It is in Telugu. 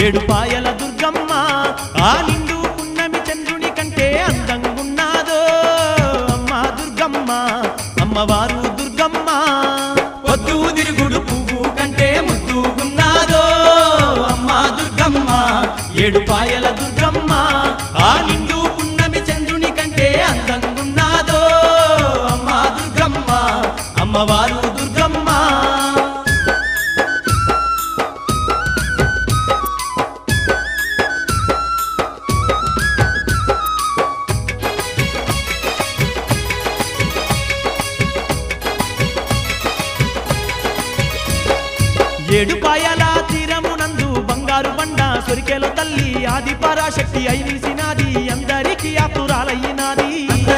ఏడుపాయల దుర్గమ్మ ఆ నిండు పున్నమి చంద్రుని కంటే అందంగున్నాదో అమ్మ దుర్గమ్మ అమ్మవారు దుర్గమ్మ పొద్దు తిరుగుడు పువ్వు కంటే ముద్దుగున్నాదో అమ్మ దుర్గమ్మ ఏడుపాయల దుర్గమ్మ ఆ నిండు పున్నమి చంద్రుని కంటే అందంగున్నాదో అమ్మ దుర్గమ్మ అమ్మవారు దుర్గమ్మ ఏడుపాయల తీరమునందు బంగారు బండ సొరికెల తల్లి ఆది పరాశక్తి అయి నిలిసినాది